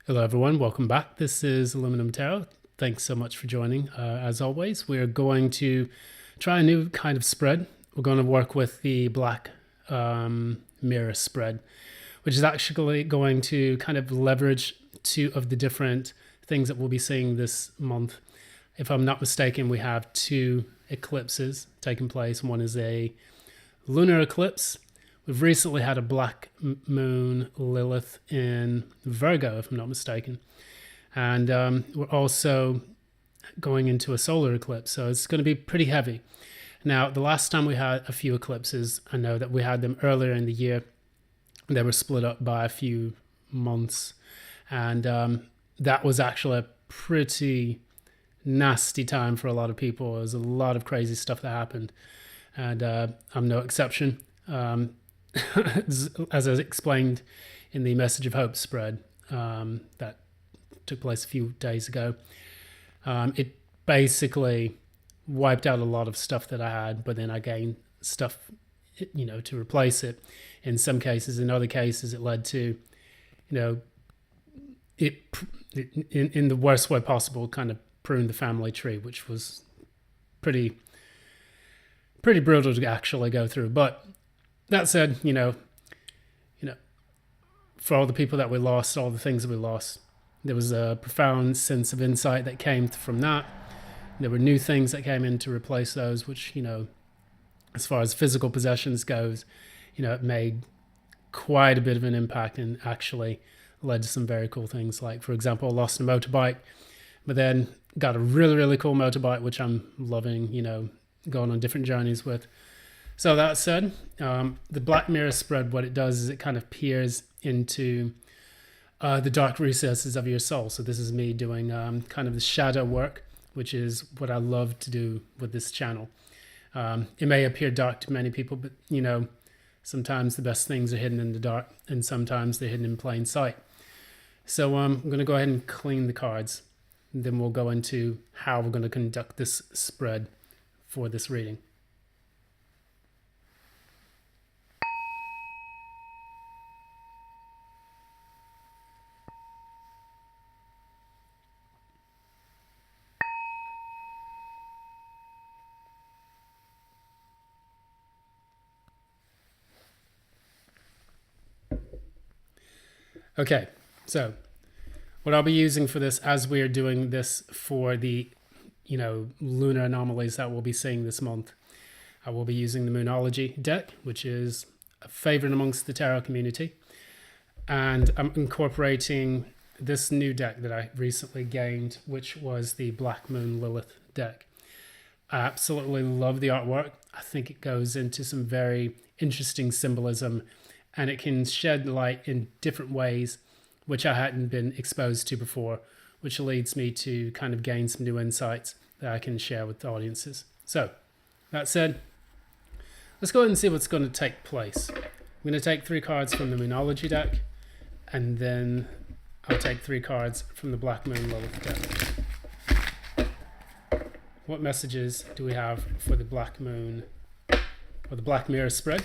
Hello everyone, welcome back. This is Aluminum Tarot. Thanks so much for joining. As always, we're going to try a new kind of spread. We're going to work with the black mirror spread, which is actually going to kind of leverage two of the different things that we'll be seeing this month. If I'm not mistaken, we have two eclipses taking place. One is a lunar eclipse. We've recently had a black moon Lilith in Virgo, if I'm not mistaken. And we're also going into a solar eclipse, so it's going to be pretty heavy. Now, the last time we had a few eclipses, I know that we had them earlier in the year. They were split up by a few months. And that was actually a pretty nasty time for a lot of people. There was a lot of crazy stuff that happened. And I'm no exception. As I explained in the Message of Hope spread that took place a few days ago, it basically wiped out a lot of stuff that I had, but then I gained stuff, to replace it. In some cases, in other cases, it led to, it in the worst way possible, kind of pruned the family tree, which was pretty brutal to actually go through. But that said, for all the people that we lost, all the things that we lost, there was a profound sense of insight that came from that. There were new things that came in to replace those, which, as far as physical possessions goes, it made quite a bit of an impact and actually led to some very cool things. Like, for example, I lost a motorbike, but then got a really, really cool motorbike, which I'm loving, going on different journeys with. So that said, the Black Mirror spread, what it does is it kind of peers into the dark recesses of your soul. So this is me doing kind of the shadow work, which is what I love to do with this channel. It may appear dark to many people, but sometimes the best things are hidden in the dark, and sometimes they're hidden in plain sight. So I'm going to go ahead and clean the cards, and then we'll go into how we're going to conduct this spread for this reading. Okay, so what I'll be using for this, as we are doing this for the, lunar anomalies that we'll be seeing this month, I will be using the Moonology deck, which is a favorite amongst the tarot community. And I'm incorporating this new deck that I recently gained, which was the Black Moon Lilith deck. I absolutely love the artwork. I think it goes into some very interesting symbolism, and it can shed light in different ways, which I hadn't been exposed to before, which leads me to kind of gain some new insights that I can share with the audiences. So, that said, let's go ahead and see what's going to take place. I'm going to take 3 cards from the Moonology deck, and then I'll take 3 cards from the Black Moon Lilith deck. What messages do we have for the Black Moon, or the Black Mirror spread?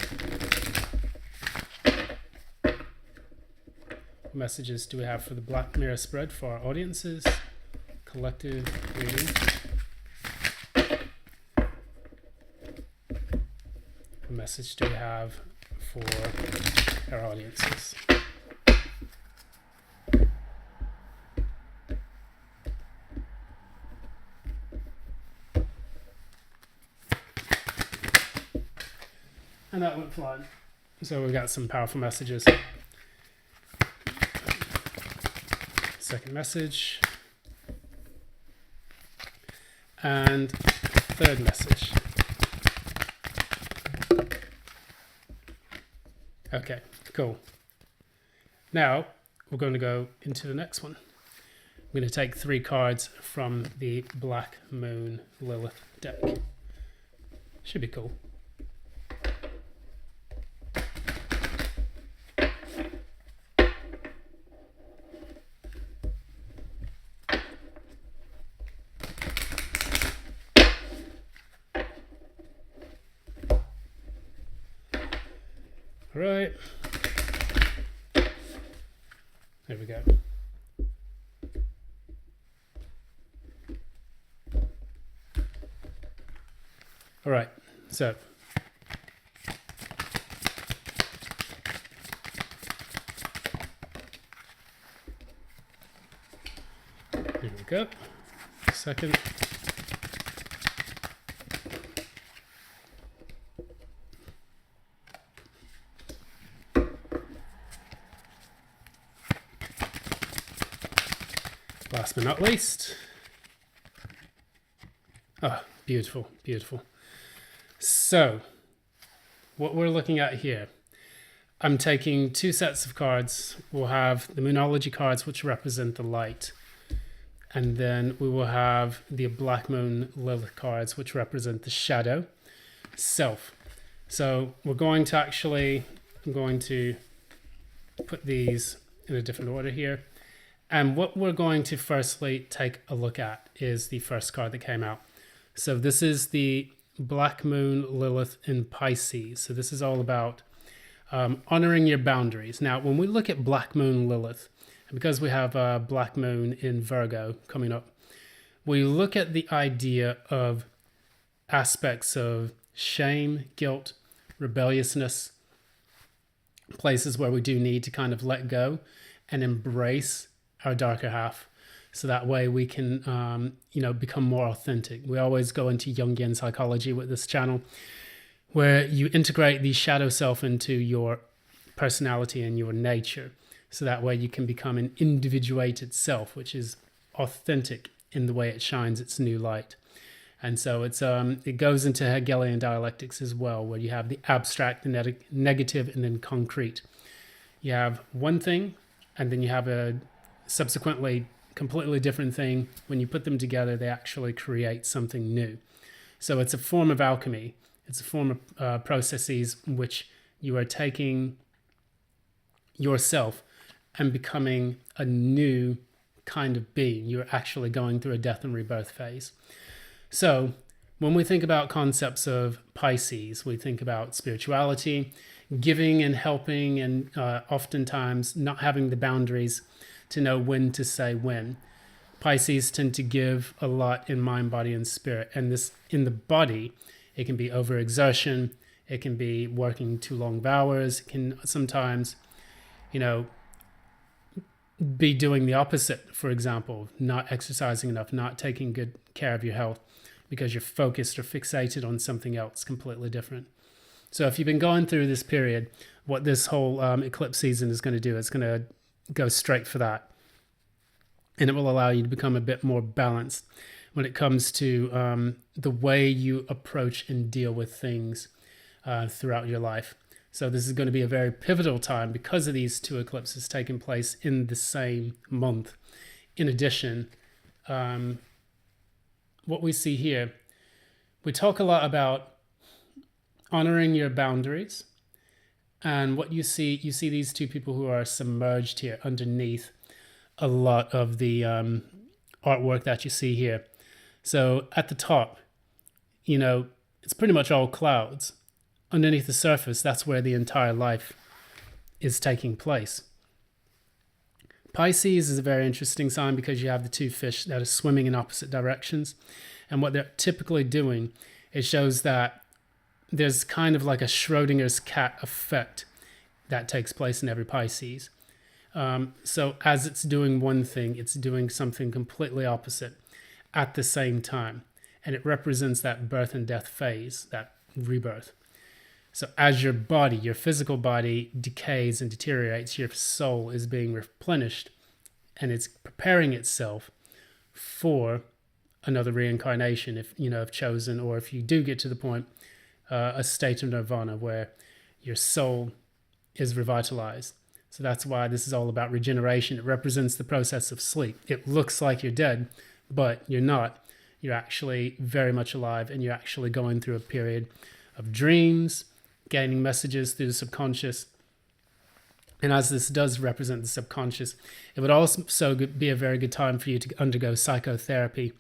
What messages do we have for the Black Mirror spread for our audiences? Collective reading. What message do we have for our audiences? And that went flying. So we've got some powerful messages. Second message. And third message. Okay, cool. Now we're going to go into the next one. I'm going to take 3 cards from the Black Moon Lilith deck. Should be cool. All right. There we go. All right, so here we go. Second. Last but not least. Oh, beautiful, beautiful. So, what we're looking at here, I'm taking two sets of cards. We'll have the Moonology cards, which represent the light. And then we will have the Black Moon Lilith cards, which represent the shadow, self. So we're going to I'm going to put these in a different order here. And what we're going to firstly take a look at is the first card that came out. So this is the Black Moon Lilith in Pisces. So this is all about honoring your boundaries. Now, when we look at Black Moon Lilith, and because we have Black Moon in Virgo coming up, we look at the idea of aspects of shame, guilt, rebelliousness, places where we do need to kind of let go and embrace our darker half, so that way we can become more authentic. We always go into Jungian psychology with this channel, where you integrate the shadow self into your personality and your nature, so that way you can become an individuated self, which is authentic in the way it shines its new light. And so it goes into Hegelian dialectics as well, where you have the abstract, the negative, and then concrete. You have one thing, and then you have a subsequently completely different thing. When you put them together, they actually create something new. So it's a form of alchemy. It's a form of processes in which you are taking yourself and becoming a new kind of being. You're actually going through a death and rebirth phase. So when we think about concepts of Pisces, we think about spirituality, giving and helping, and oftentimes not having the boundaries to know when to say when. Pisces tend to give a lot in mind, body, and spirit. And this in the body, it can be overexertion. It can be working too long hours. It can sometimes, be doing the opposite. For example, not exercising enough, not taking good care of your health because you're focused or fixated on something else completely different. So if you've been going through this period, what this whole eclipse season is going to do, it's going to go straight for that. And it will allow you to become a bit more balanced when it comes to the way you approach and deal with things throughout your life. So this is going to be a very pivotal time because of these two eclipses taking place in the same month. In addition, what we see here, we talk a lot about honoring your boundaries. And what you see these two people who are submerged here underneath a lot of the artwork that you see here. So at the top, it's pretty much all clouds. Underneath the surface, that's where the entire life is taking place. Pisces is a very interesting sign because you have the two fish that are swimming in opposite directions. And what they're typically doing, it shows that there's kind of like a Schrodinger's cat effect that takes place in every Pisces. So as it's doing one thing, it's doing something completely opposite at the same time. And it represents that birth and death phase, that rebirth. So as your body, your physical body decays and deteriorates, your soul is being replenished and it's preparing itself for another reincarnation if chosen, or if you do get to the point, a state of nirvana where your soul is revitalized. So that's why this is all about regeneration. It represents the process of sleep. It looks like you're dead, but you're not. You're actually very much alive, and you're actually going through a period of dreams, gaining messages through the subconscious. And as this does represent the subconscious, it would also be a very good time for you to undergo psychotherapy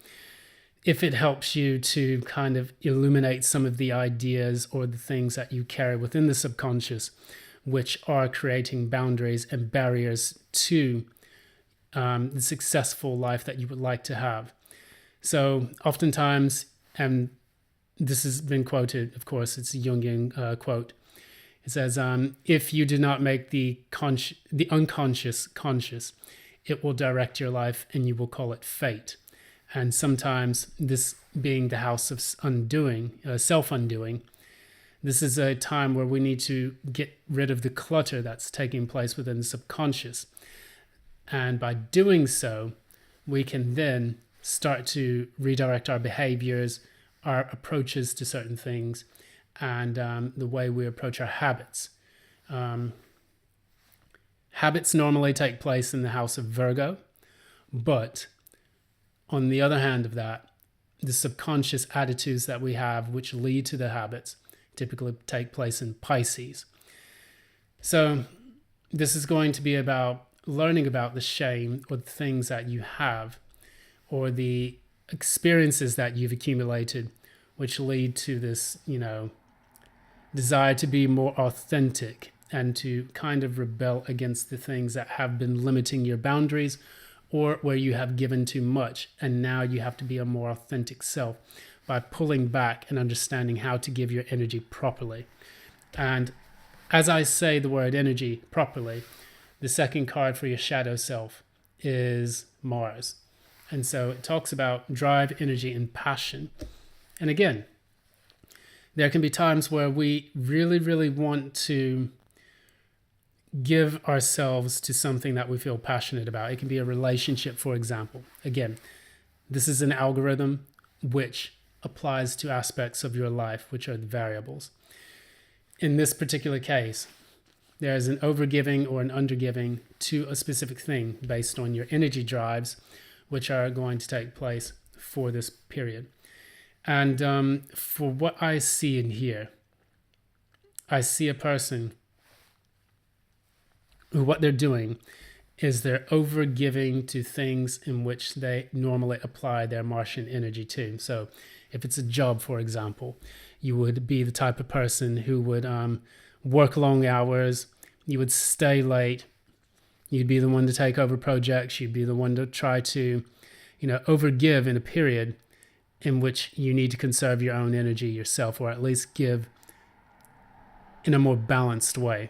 if it helps you to kind of illuminate some of the ideas or the things that you carry within the subconscious, which are creating boundaries and barriers to the successful life that you would like to have. So oftentimes, and this has been quoted, of course, it's a Jungian quote. It says, if you do not make the unconscious conscious, it will direct your life and you will call it fate. And sometimes this being the house of undoing, self-undoing, this is a time where we need to get rid of the clutter that's taking place within the subconscious. And by doing so, we can then start to redirect our behaviors, our approaches to certain things, and the way we approach our habits. Habits normally take place in the house of Virgo, but on the other hand of that, the subconscious attitudes that we have which lead to the habits typically take place in Pisces. So this is going to be about learning about the shame or the things that you have or the experiences that you've accumulated which lead to this, desire to be more authentic and to kind of rebel against the things that have been limiting your boundaries or where you have given too much. And now you have to be a more authentic self by pulling back and understanding how to give your energy properly. And as I say the word energy properly, the second card for your shadow self is Mars. And so it talks about drive, energy, and passion. And again, there can be times where we really, really want to give ourselves to something that we feel passionate about. It can be a relationship, for example. Again, this is an algorithm which applies to aspects of your life, which are the variables. In this particular case, there is an overgiving or an undergiving to a specific thing based on your energy drives, which are going to take place for this period. And for what I see in here, I see a person who what they're doing is they're overgiving to things in which they normally apply their Martian energy to. So if it's a job, for example, you would be the type of person who would work long hours, you would stay late, you'd be the one to take over projects, you'd be the one to try to, overgive in a period in which you need to conserve your own energy yourself, or at least give in a more balanced way.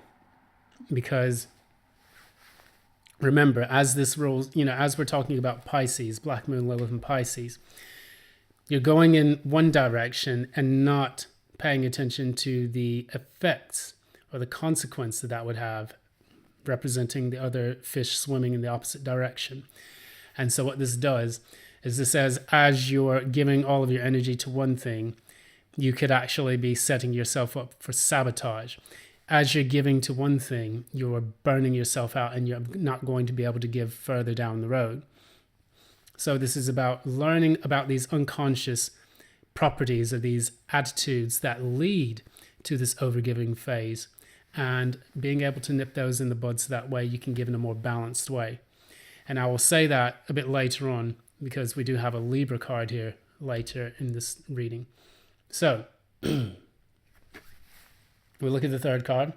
Because remember, as this rules, as we're talking about Pisces, Black Moon, Lilith, and Pisces, you're going in one direction and not paying attention to the effects or the consequence that would have, representing the other fish swimming in the opposite direction. And so what this does is this says, as you're giving all of your energy to one thing, you could actually be setting yourself up for sabotage. As you're giving to one thing, you're burning yourself out and you're not going to be able to give further down the road. So this is about learning about these unconscious properties of these attitudes that lead to this overgiving phase and being able to nip those in the bud so that way you can give in a more balanced way. And I will say that a bit later on because we do have a Libra card here later in this reading. So we look at the third card.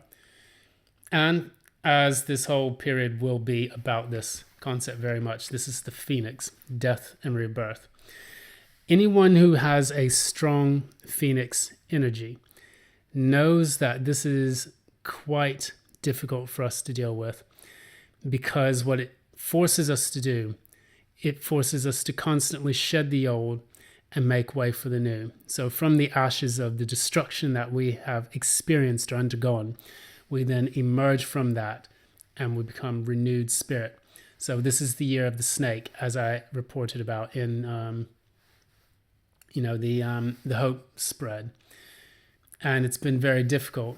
And as this whole period will be about this concept very much, this is the Phoenix, death and rebirth. Anyone who has a strong Phoenix energy knows that this is quite difficult for us to deal with because what it forces us to do, it forces us to constantly shed the old and make way for the new. So from the ashes of the destruction that we have experienced or undergone, we then emerge from that and we become renewed spirit. So this is the year of the snake, as I reported about in the hope spread. And it's been very difficult.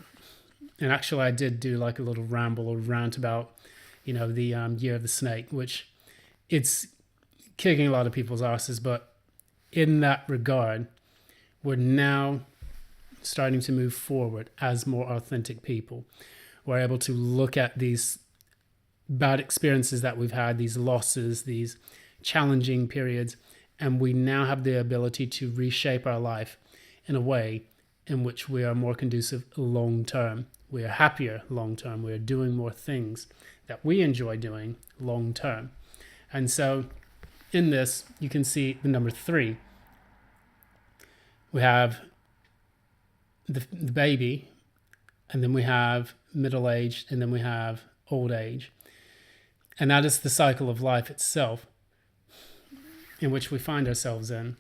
And actually I did do like a little ramble or rant about, the year of the snake, which it's kicking a lot of people's asses. But in that regard, we're now starting to move forward as more authentic people. We're able to look at these bad experiences that we've had, these losses, these challenging periods, and we now have the ability to reshape our life in a way in which we are more conducive long term. We are happier long term. We are doing more things that we enjoy doing long term. And so in this, you can see the number 3. We have the baby, and then we have middle age, and then we have old age. And that is the cycle of life itself in which we find ourselves in.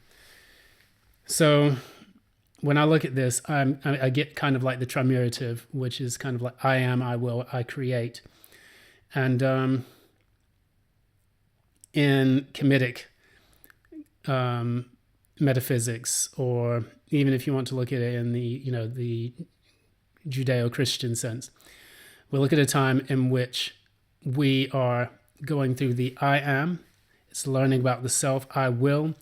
So when I look at this, I get kind of like the trimurative, which is kind of like I am, I will, I create. And in Kemetic metaphysics, or even if you want to look at it in the Judeo-Christian sense, we look at a time in which we are going through the I am. It's learning about the self. I will.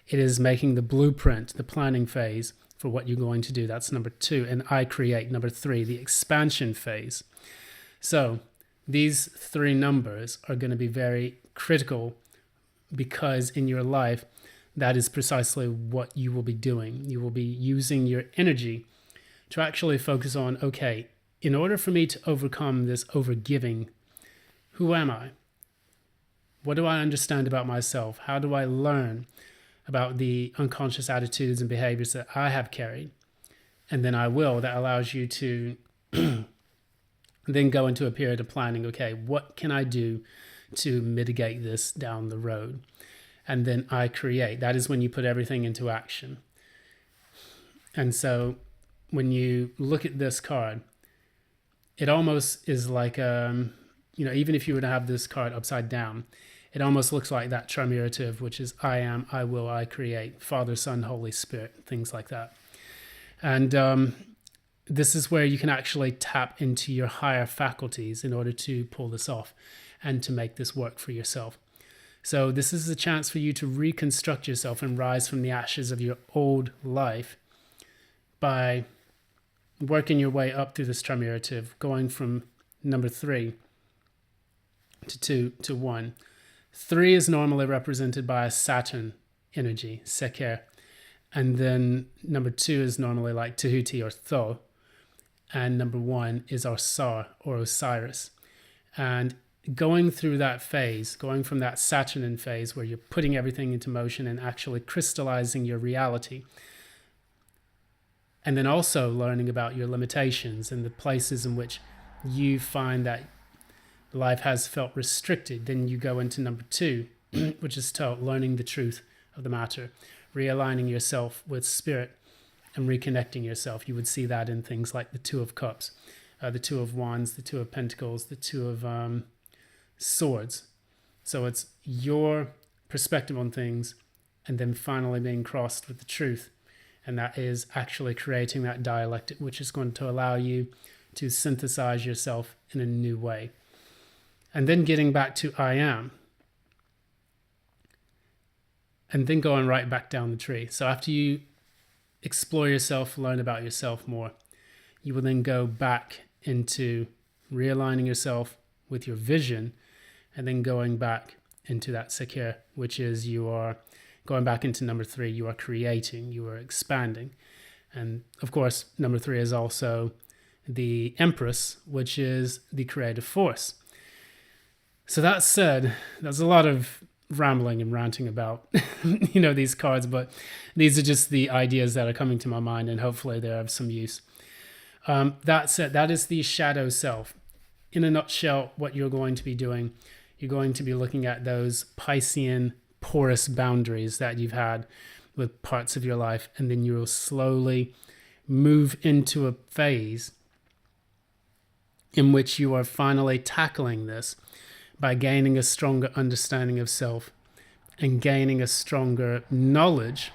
It is making the blueprint, the planning phase for what you're going to do. That's number 2. And I create, number 3, the expansion phase. So these 3 numbers are going to be very critical, because in your life, that is precisely what you will be doing. You will be using your energy to actually focus on, okay, in order for me to overcome this overgiving, who am I? What do I understand about myself? How do I learn about the unconscious attitudes and behaviors that I have carried? And then I will. That allows you to then go into a period of planning. Okay, what can I do to mitigate this down the road? And then I create. That is when you put everything into action. And so when you look at this card, it almost is like, even if you were to have this card upside down, it almost looks like that trimurative, which is I am, I will, I create, Father, Son, Holy Spirit, things like that. And this is where you can actually tap into your higher faculties in order to pull this off and to make this work for yourself. So this is a chance for you to reconstruct yourself and rise from the ashes of your old life by working your way up through this trimurative, going from number 3 to 2 to 1. 3 is normally represented by a Saturn energy, Seker. And then number 2 is normally like Tahuti or Tho. And number 1 is Arsar or Osiris. And going through that phase, going from that Saturnian phase where you're putting everything into motion and actually crystallizing your reality, and then also learning about your limitations and the places in which you find that life has felt restricted, then you go into number 2, which is learning the truth of the matter, realigning yourself with spirit and reconnecting yourself. You would see that in things like the 2 of Cups, the 2 of Wands, the 2 of Pentacles, the 2 of Swords. So it's your perspective on things and then finally being crossed with the truth. And that is actually creating that dialectic, which is going to allow you to synthesize yourself in a new way. And then getting back to I am. And then going right back down the tree. So after you explore yourself, learn about yourself more, you will then go back into realigning yourself with your vision, and then going back into that Sekir, which is you are going back into number 3, you are creating, you are expanding. And of course, number 3 is also the Empress, which is the creative force. So that said, there's a lot of rambling and ranting about these cards, but these are just the ideas that are coming to my mind, and hopefully they're of some use. That said, that is the shadow self. In a nutshell, what you're going to be doing, you're going to be looking at those Piscean porous boundaries that you've had with parts of your life, and then you'll slowly move into a phase in which you are finally tackling this by gaining a stronger understanding of self and gaining a stronger knowledge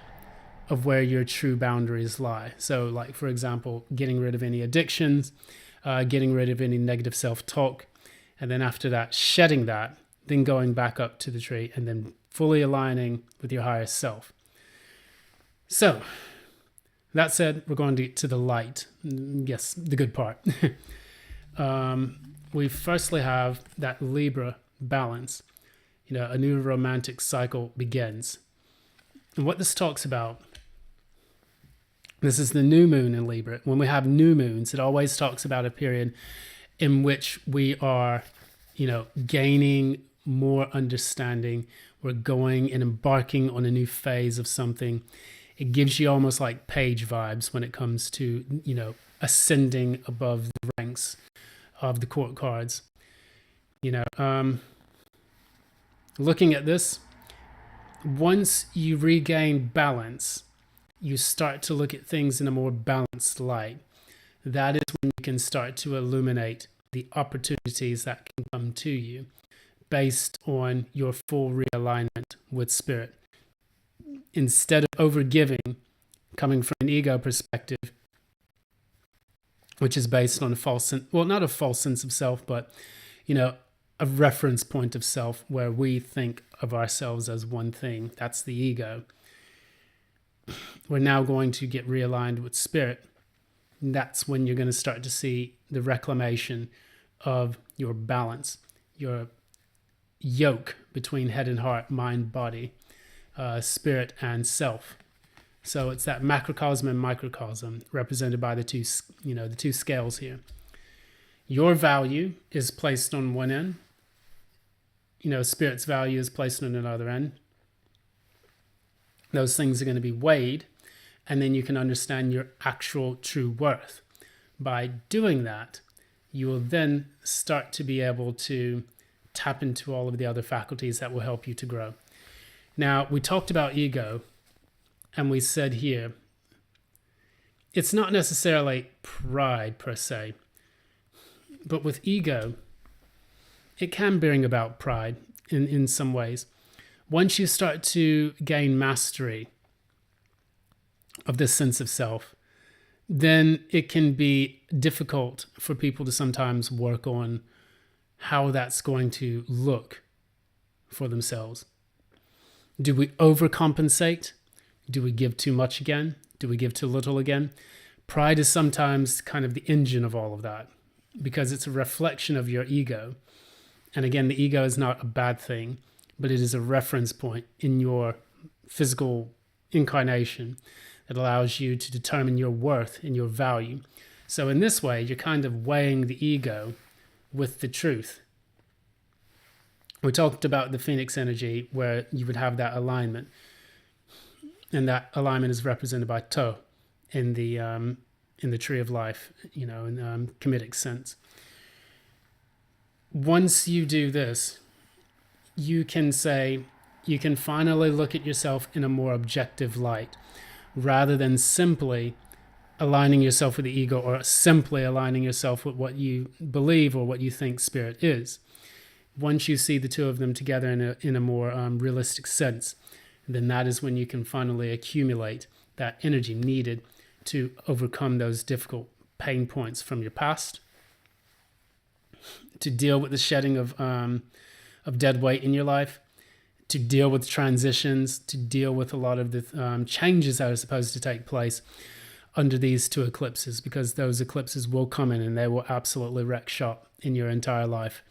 of where your true boundaries lie. So like, for example, getting rid of any addictions, getting rid of any negative self-talk, and then after that, shedding that, then going back up to the tree and then fully aligning with your higher self. So that said, we're going to get to the light. Yes, the good part. We firstly have that Libra balance. A new romantic cycle begins. And what this talks about, this is the new moon in Libra. When we have new moons, it always talks about a period in which we are, gaining more understanding. We're going and embarking on a new phase of something. It gives you almost like page vibes when it comes to, ascending above the ranks of the court cards. Looking at this, once you regain balance, you start to look at things in a more balanced light. That is when you can start to illuminate the opportunities that can come to you based on your full realignment with spirit. Instead of overgiving, coming from an ego perspective, which is based on not a false sense of self, but, a reference point of self where we think of ourselves as one thing. That's the ego. We're now going to get realigned with spirit. And that's when you're going to start to see the reclamation of your balance, your yoke between head and heart, mind, body, spirit and self. So it's that macrocosm and microcosm represented by the two scales here. Your value is placed on one end. Spirit's value is placed on another end. Those things are going to be weighed, and then you can understand your actual true worth. By doing that, you will then start to be able to tap into all of the other faculties that will help you to grow. Now, we talked about ego, and we said here, it's not necessarily pride per se, but with ego, it can bring about pride in some ways. Once you start to gain mastery of this sense of self, then it can be difficult for people to sometimes work on how that's going to look for themselves. Do we overcompensate? Do we give too much again? Do we give too little again? Pride is sometimes kind of the engine of all of that because it's a reflection of your ego. And again, the ego is not a bad thing, but it is a reference point in your physical incarnation that allows you to determine your worth and your value. So in this way, you're kind of weighing the ego with the truth. We talked about the Phoenix energy where you would have that alignment. And that alignment is represented by To in the tree of life, in comedic sense. Once you do this, you can finally look at yourself in a more objective light, rather than simply aligning yourself with the ego or simply aligning yourself with what you believe or what you think spirit is. Once you see the two of them together in a more realistic sense, then that is when you can finally accumulate that energy needed to overcome those difficult pain points from your past, to deal with the shedding of dead weight in your life, to deal with transitions, to deal with a lot of the changes that are supposed to take place under these two eclipses, because those eclipses will come in and they will absolutely wreck shop in your entire life.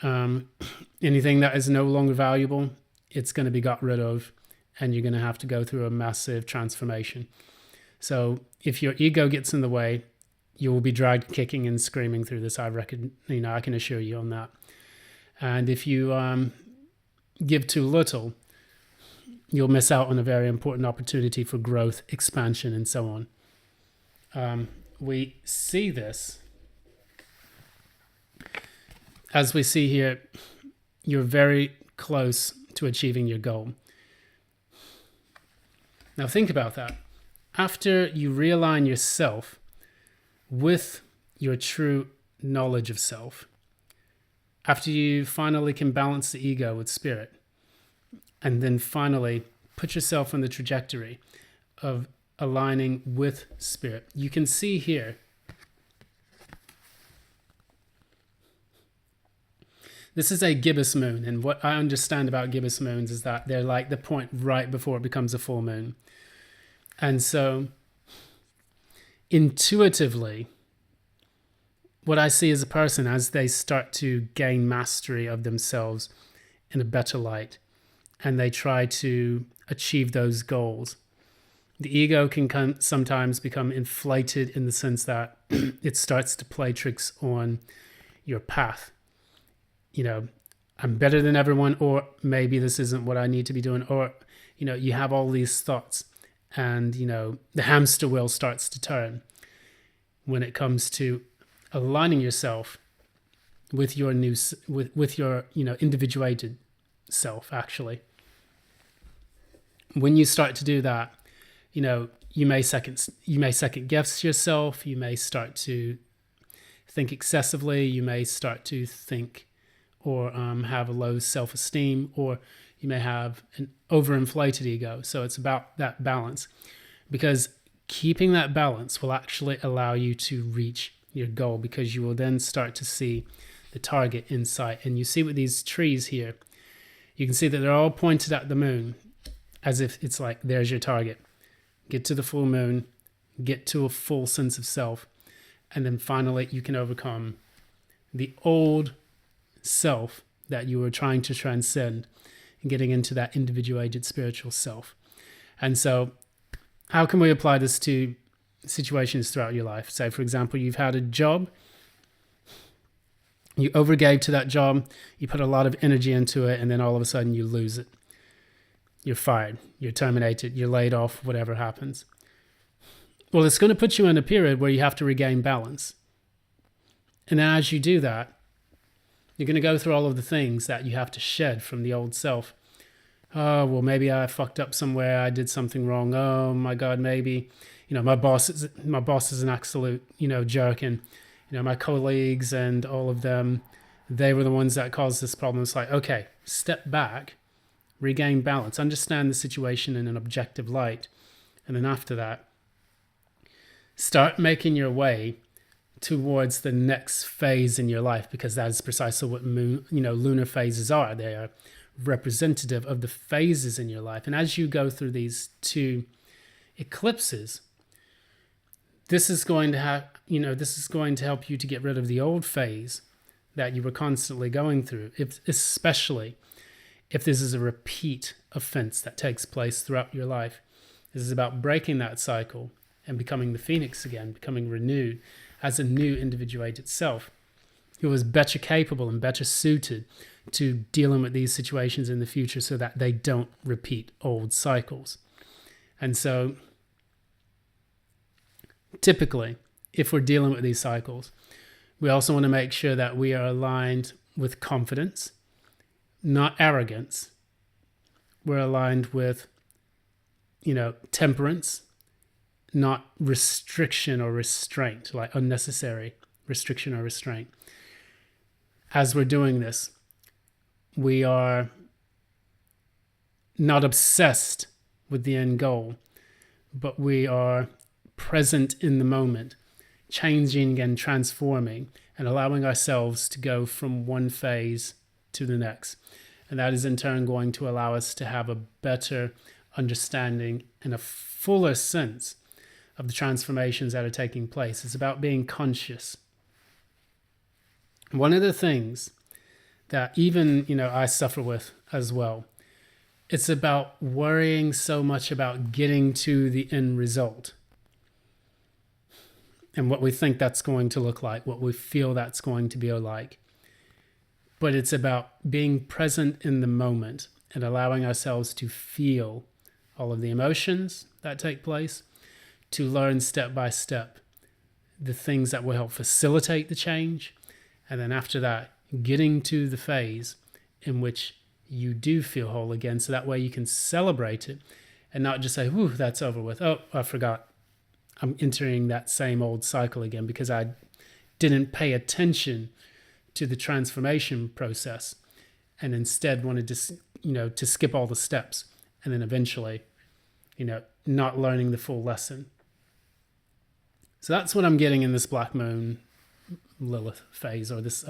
Anything that is no longer valuable, it's going to be got rid of, and you're going to have to go through a massive transformation. So if your ego gets in the way, you will be dragged kicking and screaming through this. I can assure you on that. And if you give too little, you'll miss out on a very important opportunity for growth, expansion, and so on. We see this as we see here. You're very close to achieving your goal. Now think about that. After you realign yourself with your true knowledge of self, after you finally can balance the ego with spirit, and then finally put yourself on the trajectory of aligning with spirit, you can see here this is a gibbous moon, and what I understand about gibbous moons is that they're like the point right before it becomes a full moon. And so intuitively, what I see as a person, as they start to gain mastery of themselves in a better light, and they try to achieve those goals, the ego can sometimes become inflated in the sense that it starts to play tricks on your path. I'm better than everyone, or maybe this isn't what I need to be doing, or, you have all these thoughts. and the hamster wheel starts to turn when it comes to aligning yourself with your new with your individuated self. Actually, when you start to do that, you may second guess yourself. You may start to think excessively. You may start to think or have a low self-esteem, or you may have an overinflated ego. So it's about that balance, because keeping that balance will actually allow you to reach your goal, because you will then start to see the target in sight. And you see with these trees here, you can see that they're all pointed at the moon, as if it's like, there's your target. Get to the full moon, get to a full sense of self, and then finally you can overcome the old self that you were trying to transcend, and getting into that individuated spiritual self. And so how can we apply this to situations throughout your life? Say, for example, you've had a job, you overgave to that job, you put a lot of energy into it, and then all of a sudden you lose it. You're fired, you're terminated, you're laid off, whatever happens. Well, it's going to put you in a period where you have to regain balance. And then as you do that, you're going to go through all of the things that you have to shed from the old self. Oh, well, maybe I fucked up somewhere. I did something wrong. Oh my God, maybe, my boss is an absolute, jerk. And, my colleagues and all of them, they were the ones that caused this problem. It's like, okay, step back, regain balance, understand the situation in an objective light. And then after that, start making your way towards the next phase in your life, because that is precisely what lunar phases are. They are representative of the phases in your life. And as you go through these two eclipses, this is going to help you to get rid of the old phase that you were constantly going through, especially if this is a repeat offense that takes place throughout your life. This is about breaking that cycle and becoming the phoenix again, becoming renewed as a new individuated self who is better capable and better suited to dealing with these situations in the future, so that they don't repeat old cycles. And so typically, if we're dealing with these cycles, we also want to make sure that we are aligned with confidence, not arrogance. We're aligned with, temperance, not restriction or restraint, like unnecessary restriction or restraint. As we're doing this, we are not obsessed with the end goal, but we are present in the moment, changing and transforming, and allowing ourselves to go from one phase to the next. And that is in turn going to allow us to have a better understanding and a fuller sense of the transformations that are taking place. It's about being conscious. One of the things that even, I suffer with as well, it's about worrying so much about getting to the end result and what we think that's going to look like, what we feel that's going to be like. But it's about being present in the moment and allowing ourselves to feel all of the emotions that take place, to learn step by step the things that will help facilitate the change. And then after that, getting to the phase in which you do feel whole again, so that way you can celebrate it and not just say, whew, that's over with. Oh, I forgot. I'm entering that same old cycle again because I didn't pay attention to the transformation process and instead wanted to skip all the steps, and then eventually, not learning the full lesson. So that's what I'm getting in this Black Moon Lilith phase, or this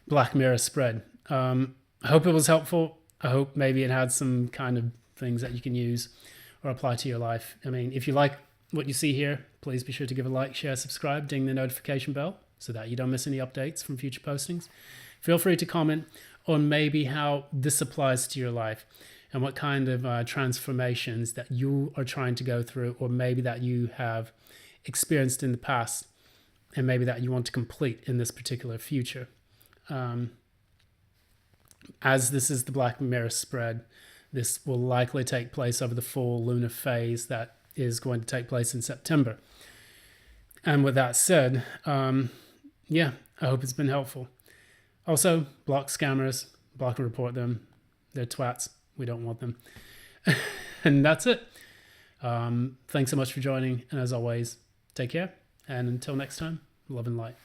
Black Mirror spread. I hope it was helpful. I hope maybe it had some kind of things that you can use or apply to your life. I mean, if you like what you see here, please be sure to give a like, share, subscribe, ding the notification bell so that you don't miss any updates from future postings. Feel free to comment on maybe how this applies to your life and what kind of transformations that you are trying to go through, or maybe that you have experienced in the past and maybe that you want to complete in this particular future. As this is the Black Mirror spread, This will likely take place over the full lunar phase that is going to take place in September. And with that said, yeah, I hope it's been helpful. Also, block scammers, block and report them. They're twats. We don't want them. And that's it. Thanks so much for joining. And as always, take care. And until next time, love and light.